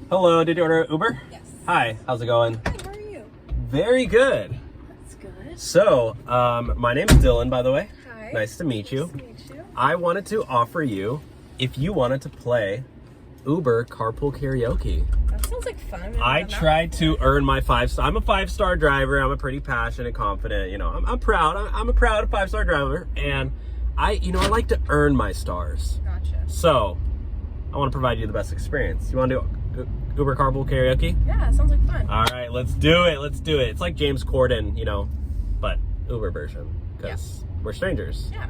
Hello, did you order Uber? Yes. Hi, how's it going? Hi, how are you? Very good. That's good. So, my name is Dylan, by the way. Hi. Nice to meet you. Nice to meet you. I wanted to offer you, if you wanted to play Uber Carpool Karaoke. That sounds like fun. I tried to earn my 5-star. I'm a 5-star driver. I'm a pretty passionate, confident, you know, I'm proud. I'm a proud 5-star driver. And I like to earn my stars. Gotcha. So, I want to provide you the best experience. You want to do Uber Carpool Karaoke? Yeah, sounds like fun. All right, let's do it. Let's do it. It's like James Corden, you know, but Uber version because we're strangers. Yeah.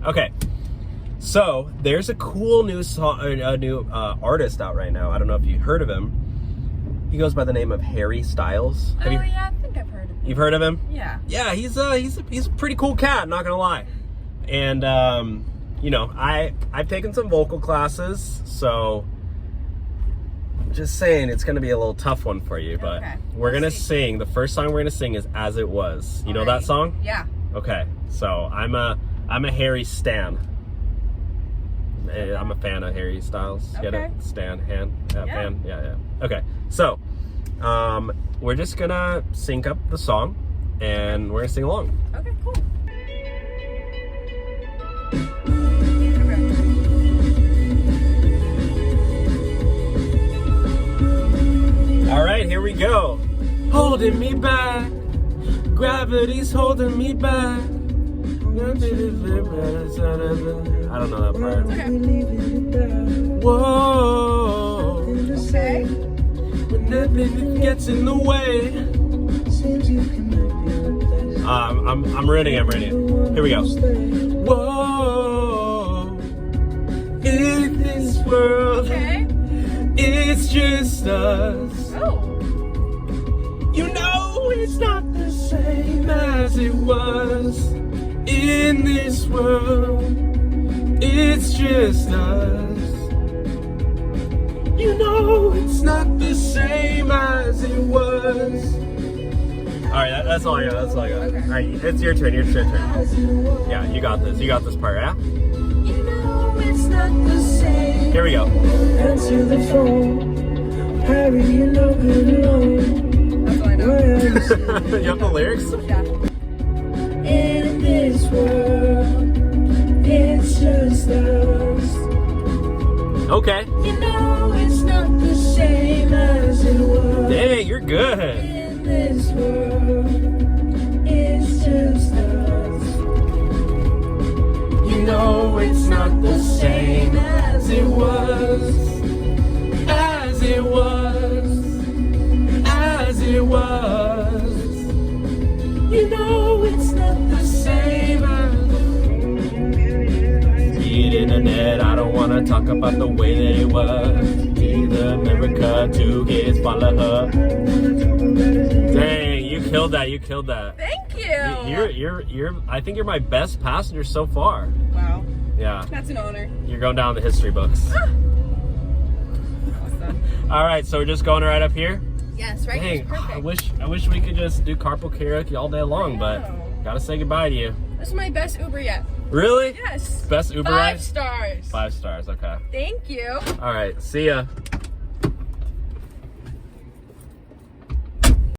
Okay. So there's a cool new song, artist out right now. I don't know if you heard of him. He goes by the name of Harry Styles. Yeah, I think I've heard of him. You've heard of him? Yeah. Yeah, he's a pretty cool cat. Not gonna lie. And you know, I've taken some vocal classes, so. Just saying, it's gonna be a little tough one for you, but we're gonna sing. The first song we're gonna sing is "As It Was." You know that song? Yeah. Okay, so I'm a Harry stan. I'm a fan of Harry Styles. Get it? Stan, fan. Yeah. Okay, so we're just gonna sync up the song, and we're gonna sing along. Okay, cool. All right, here we go. Holding me back, gravity's holding me back. I don't know that part. Okay. Whoa. Okay. When nothing gets in the way. I'm ready. Here we go. Whoa. In this world. Okay. It's just us. Oh. You know it's not the same as it was. In this world, it's just us. You know it's not the same as it was. Alright, that's all I got. Okay. Alright, it's your turn. Yeah, you got this. You got this part, yeah? You know it's not the same. Here we go. Answer the phone. Harry, you know good alone. That's all I know. You have the lyrics? Yeah. In this world, it's just us. Okay. You know it's not the same as it was. Dang, you're good. In this world, it's just us. You know it's not the same as it was. As it was. As it was. You know it's not the same as. See it in the net, I don't wanna talk about the way that it was. Either America, 2 kids, follow her. Dang, you killed that. Thank you. You're I think you're my best passenger so far. Wow. Yeah. That's an honor. You're going down the history books. Awesome. All right, so we're just going right up here. Yes, right. Dang, Perfect. I wish we could just do carpool karaoke all day long, but gotta say goodbye to you. This is my best Uber yet. Really? Yes. Best Uber 5 ride? stars. 5 stars. Okay. Thank you. All right. See ya.